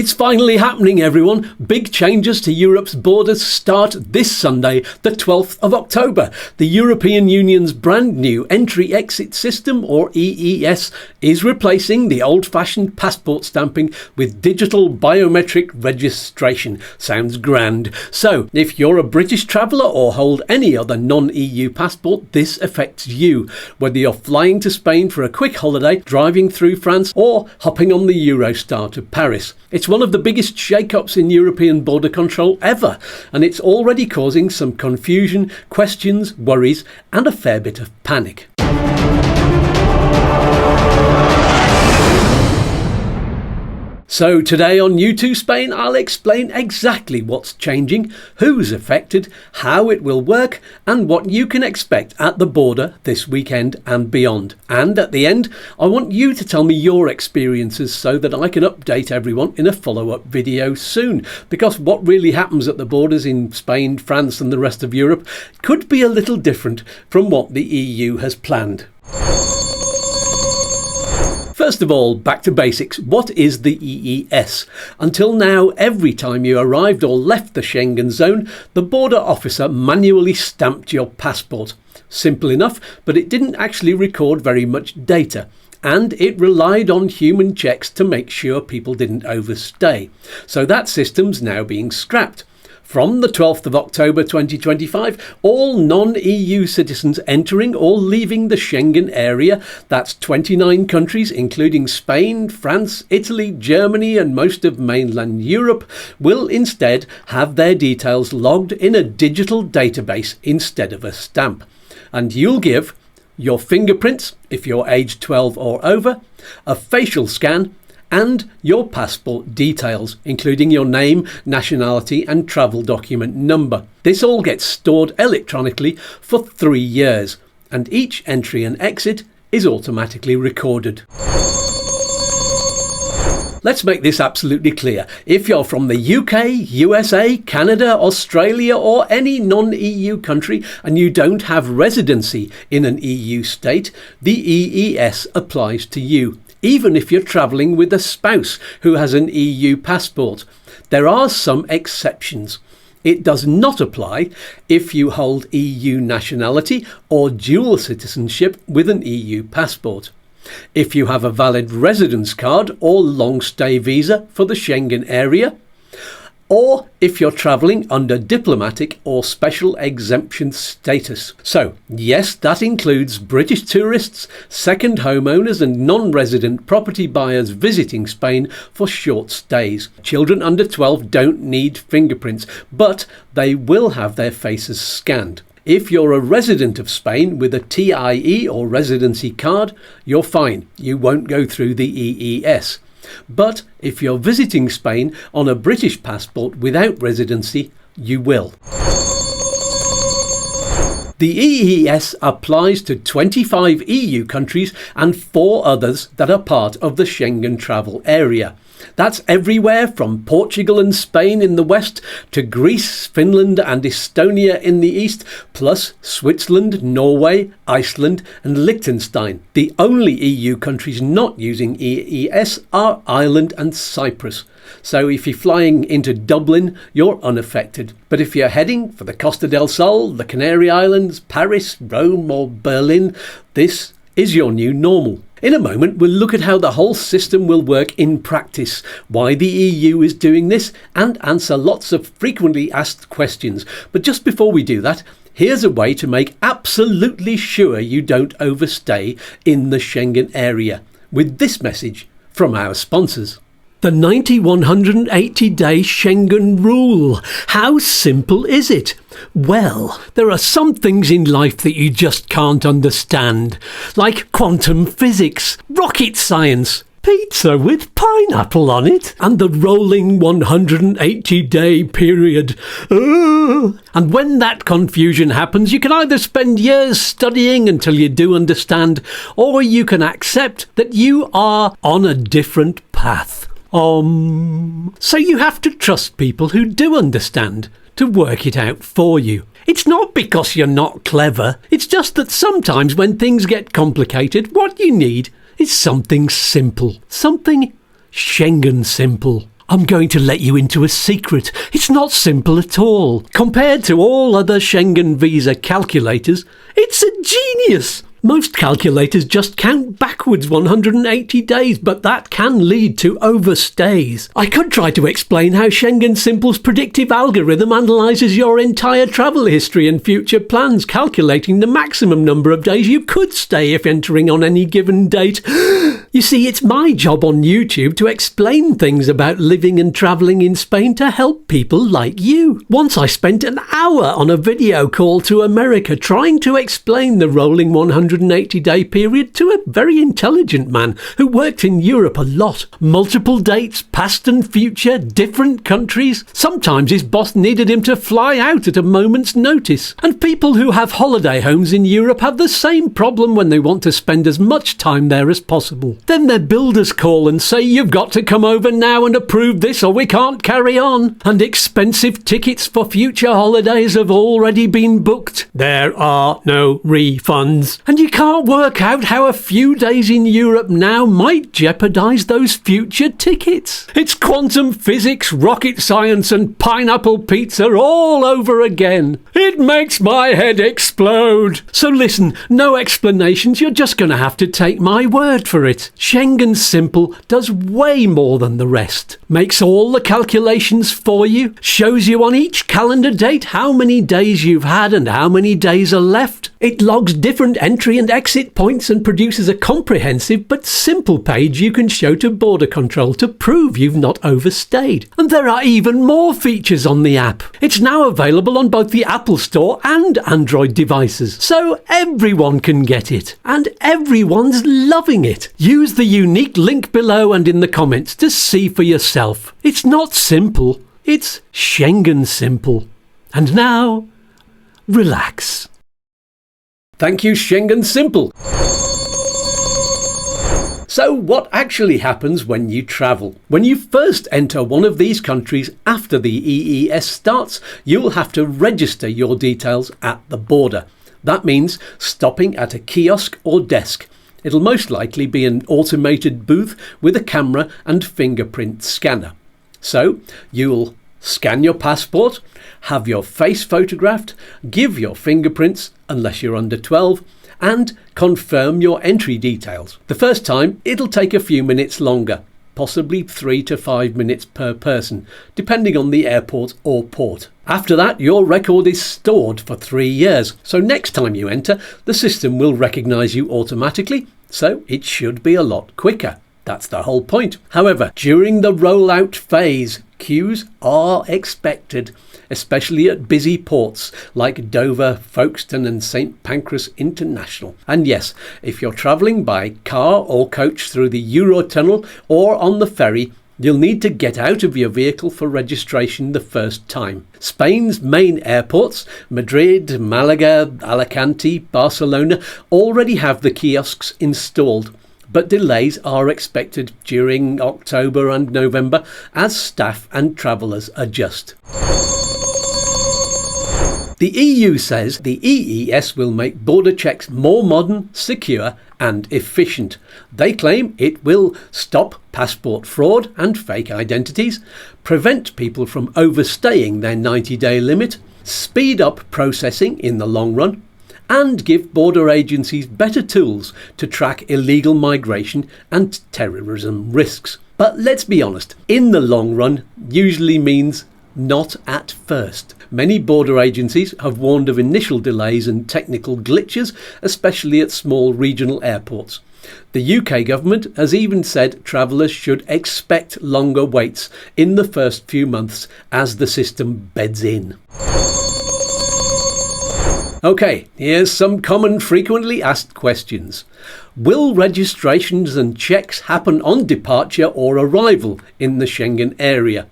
It's finally happening, everyone. Big changes to Europe's borders start this Sunday, the 12th of October. The European Union's brand new entry-exit system, or EES, is replacing the old-fashioned passport stamping with digital biometric registration. Sounds grand. So, if you're a British traveller or hold any other non-EU passport, this affects you. Whether you're flying to Spain for a quick holiday, driving through France, or hopping on the Eurostar to Paris. It's one of the biggest shake-ups in European border control ever, and it's already causing some confusion, questions, worries, and a fair bit of panic. So today on YouTooSpain, I'll explain exactly what's changing, who's affected, how it will work, and what you can expect at the border this weekend and beyond. And at the end, I want you to tell me your experiences so that I can update everyone in a follow-up video soon. Because what really happens at the borders in Spain, France, and the rest of Europe could be a little different from what the EU has planned. First of all, back to basics. What is the EES? Until now, every time you arrived or left the Schengen zone, the border officer manually stamped your passport. Simple enough, but it didn't actually record very much data. And it relied on human checks to make sure people didn't overstay. So that system's now being scrapped. From the 12th of October 2025, all non-EU citizens entering or leaving the Schengen area, that's 29 countries including Spain, France, Italy, Germany and most of mainland Europe, will instead have their details logged in a digital database instead of a stamp. And you'll give your fingerprints, if you're aged 12 or over, a facial scan, and your passport details, including your name, nationality and travel document number. This all gets stored electronically for 3 years, and each entry and exit is automatically recorded. Let's make this absolutely clear. If you're from the UK, USA, Canada, Australia or any non-EU country and you don't have residency in an EU state, the EES applies to you, even if you're travelling with a spouse who has an EU passport. There are some exceptions. It does not apply if you hold EU nationality or dual citizenship with an EU passport. If you have a valid residence card or long stay visa for the Schengen area, or if you're travelling under diplomatic or special exemption status. So, yes, that includes British tourists, second homeowners and non-resident property buyers visiting Spain for short stays. Children under 12 don't need fingerprints, but they will have their faces scanned. If you're a resident of Spain with a TIE or residency card, you're fine. You won't go through the EES. But if you're visiting Spain on a British passport without residency, you will. The EES applies to 25 EU countries and 4 others that are part of the Schengen travel area. That's everywhere from Portugal and Spain in the west to Greece, Finland and Estonia in the east, plus Switzerland, Norway, Iceland and Liechtenstein. The only EU countries not using EES are Ireland and Cyprus. So if you're flying into Dublin, you're unaffected. But if you're heading for the Costa del Sol, the Canary Islands, Paris, Rome or Berlin, this is your new normal. In a moment, we'll look at how the whole system will work in practice, why the EU is doing this, and answer lots of frequently asked questions. But just before we do that, here's a way to make absolutely sure you don't overstay in the Schengen area, with this message from our sponsors. The 180-day Schengen rule. How simple is it? Well, there are some things in life that you just can't understand, like quantum physics, rocket science, pizza with pineapple on it, and the rolling 180-day period. And when that confusion happens, you can either spend years studying until you do understand, or you can accept that you are on a different path. So you have to trust people who do understand to work it out for you. It's not because you're not clever, it's just that sometimes when things get complicated, what you need is something simple. Something Schengen simple. I'm going to let you into a secret. It's not simple at all. Compared to all other Schengen visa calculators, it's a genius. Most calculators just count backwards 180 days, but that can lead to overstays. I could try to explain how Schengen Simple's predictive algorithm analyses your entire travel history and future plans, calculating the maximum number of days you could stay if entering on any given date. You see, it's my job on YouTube to explain things about living and travelling in Spain to help people like you. Once I spent an hour on a video call to America trying to explain the rolling 180-day period to a very intelligent man who worked in Europe a lot. Multiple dates, past and future, different countries. Sometimes his boss needed him to fly out at a moment's notice. And people who have holiday homes in Europe have the same problem when they want to spend as much time there as possible. Then their builders call and say, "You've got to come over now and approve this or we can't carry on." And expensive tickets for future holidays have already been booked. There are no refunds. And you can't work out how a few days in Europe now might jeopardise those future tickets. It's quantum physics, rocket science and pineapple pizza all over again. It makes my head explode. So listen, no explanations, you're just going to have to take my word for it. Schengen Simple does way more than the rest. Makes all the calculations for you, shows you on each calendar date how many days you've had and how many days are left. It logs different entry and exit points and produces a comprehensive but simple page you can show to border control to prove you've not overstayed. And there are even more features on the app. It's now available on both the Apple Store and Android devices, so everyone can get it. And everyone's loving it. Use the unique link below and in the comments to see for yourself. It's not simple, it's Schengen Simple. And now, relax. Thank you, Schengen Simple. So what actually happens when you travel? When you first enter one of these countries after the EES starts, you'll have to register your details at the border. That means stopping at a kiosk or desk. It'll most likely be an automated booth with a camera and fingerprint scanner. So you'll scan your passport, have your face photographed, give your fingerprints, unless you're under 12, and confirm your entry details. The first time, it'll take a few minutes longer, possibly 3 to 5 minutes per person, depending on the airport or port. After that, your record is stored for 3 years, so next time you enter, the system will recognise you automatically, so it should be a lot quicker. That's the whole point. However, during the rollout phase, queues are expected, especially at busy ports like Dover, Folkestone and St Pancras International. And yes, if you're travelling by car or coach through the Eurotunnel or on the ferry, you'll need to get out of your vehicle for registration the first time. Spain's main airports, Madrid, Malaga, Alicante, Barcelona, already have the kiosks installed. But delays are expected during October and November as staff and travellers adjust. The EU says the EES will make border checks more modern, secure and efficient. They claim it will stop passport fraud and fake identities, prevent people from overstaying their 90-day limit, speed up processing in the long run, and give border agencies better tools to track illegal migration and terrorism risks. But let's be honest, in the long run usually means not at first. Many border agencies have warned of initial delays and technical glitches, especially at small regional airports. The UK government has even said travellers should expect longer waits in the first few months as the system beds in. Okay, here's some common frequently asked questions. Will registrations and checks happen on departure or arrival in the Schengen area?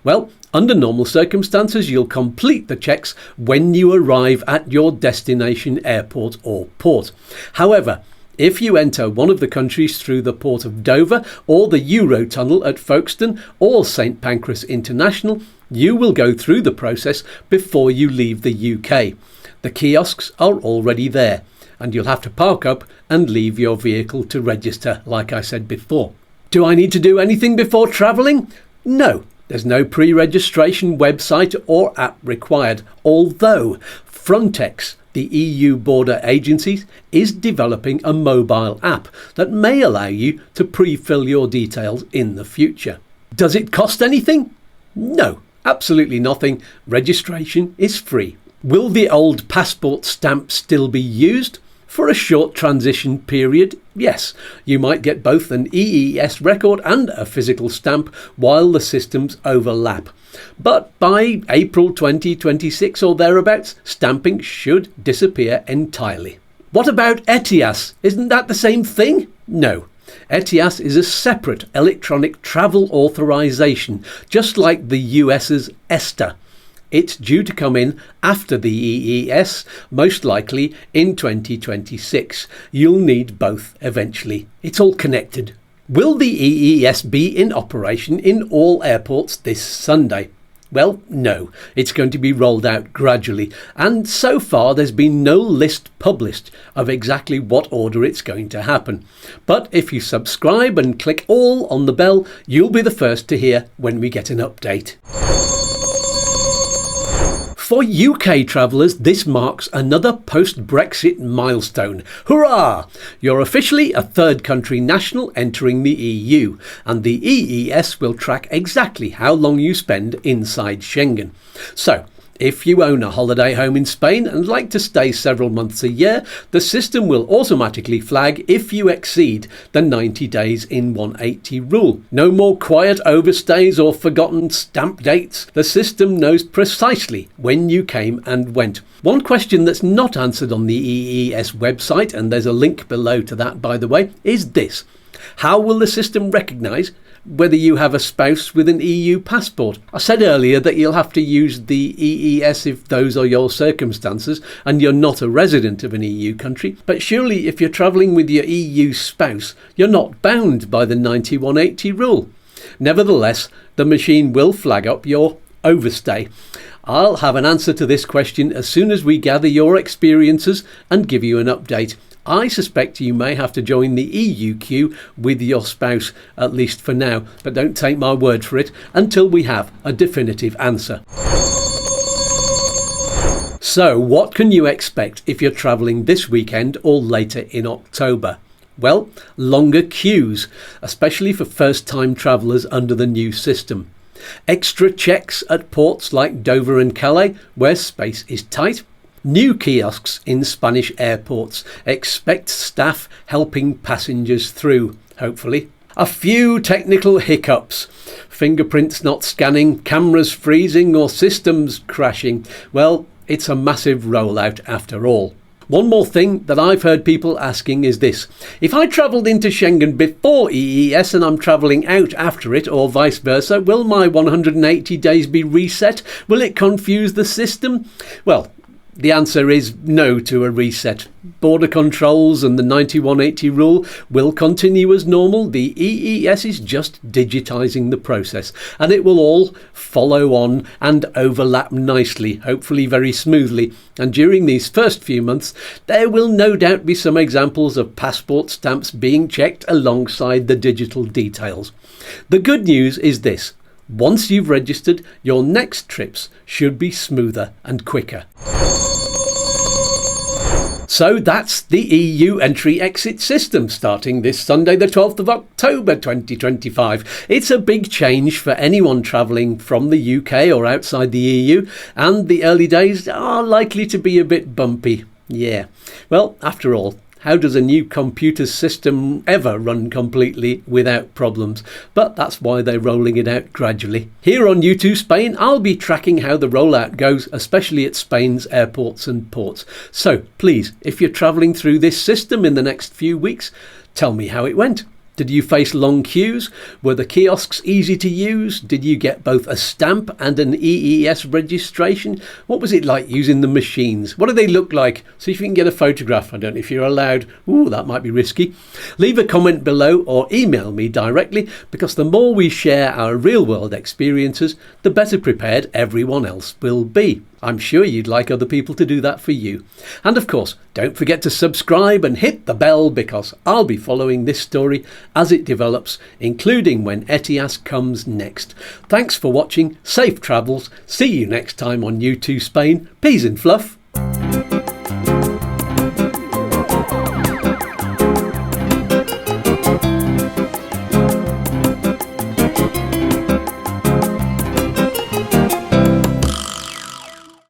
Well, under normal circumstances, you'll complete the checks when you arrive at your destination airport or port. However, if you enter one of the countries through the port of Dover or the Eurotunnel at Folkestone or St Pancras International, you will go through the process before you leave the UK. The kiosks are already there, and you'll have to park up and leave your vehicle to register, like I said before. Do I need to do anything before travelling? No, there's no pre-registration website or app required, although Frontex, the EU border agency, is developing a mobile app that may allow you to pre-fill your details in the future. Does it cost anything? No, absolutely nothing. Registration is free. Will the old passport stamp still be used? For a short transition period, yes. You might get both an EES record and a physical stamp while the systems overlap. But by April 2026 or thereabouts, stamping should disappear entirely. What about ETIAS? Isn't that the same thing? No. ETIAS is a separate electronic travel authorization, just like the US's ESTA. It's due to come in after the EES, most likely in 2026. You'll need both eventually. It's all connected. Will the EES be in operation in all airports this Sunday? Well, no. It's going to be rolled out gradually, and so far there's been no list published of exactly what order it's going to happen. But if you subscribe and click all on the bell, you'll be the first to hear when we get an update. For UK travellers, this marks another post-Brexit milestone. Hurrah! You're officially a third country national entering the EU, and the EES will track exactly how long you spend inside Schengen. So, if you own a holiday home in Spain and like to stay several months a year, the system will automatically flag if you exceed the 90 days in 180 rule. No more quiet overstays or forgotten stamp dates. The system knows precisely when you came and went. One question that's not answered on the EES website, and there's a link below to that by the way, is this. How will the system recognise whether you have a spouse with an EU passport? I said earlier that you'll have to use the EES if those are your circumstances and you're not a resident of an EU country, but surely if you're travelling with your EU spouse, you're not bound by the 9180 rule. Nevertheless, the machine will flag up your overstay. I'll have an answer to this question as soon as we gather your experiences and give you an update. I suspect you may have to join the EU queue with your spouse, at least for now, but don't take my word for it until we have a definitive answer. So, what can you expect if you're travelling this weekend or later in October? Well, longer queues, especially for first-time travellers under the new system. Extra checks at ports like Dover and Calais, where space is tight. New kiosks in Spanish airports. Expect staff helping passengers through, hopefully. A few technical hiccups. Fingerprints not scanning, cameras freezing or systems crashing. Well, it's a massive rollout after all. One more thing that I've heard people asking is this. If I travelled into Schengen before EES and I'm travelling out after it, or vice versa, will my 180 days be reset? Will it confuse the system? Well, the answer is no to a reset. Border controls and the 9180 rule will continue as normal. The EES is just digitising the process, and it will all follow on and overlap nicely, hopefully very smoothly. And during these first few months, there will no doubt be some examples of passport stamps being checked alongside the digital details. The good news is this. Once you've registered, your next trips should be smoother and quicker. So that's the EU entry-exit system starting this Sunday the 12th of October 2025. It's a big change for anyone travelling from the UK or outside the EU, and the early days are likely to be a bit bumpy. Yeah, well, after all, how does a new computer system ever run completely without problems? But that's why they're rolling it out gradually. Here on YouTooSpain, I'll be tracking how the rollout goes, especially at Spain's airports and ports. So please, if you're travelling through this system in the next few weeks, tell me how it went. Did you face long queues? Were the kiosks easy to use? Did you get both a stamp and an EES registration? What was it like using the machines? What do they look like? See if you can get a photograph. I don't know if you're allowed. Ooh, that might be risky. Leave a comment below or email me directly, because the more we share our real-world experiences, the better prepared everyone else will be. I'm sure you'd like other people to do that for you. And of course, don't forget to subscribe and hit the bell, because I'll be following this story as it develops, including when ETIAS comes next. Thanks for watching, safe travels, see you next time on YouTooSpain. Peas and fluff.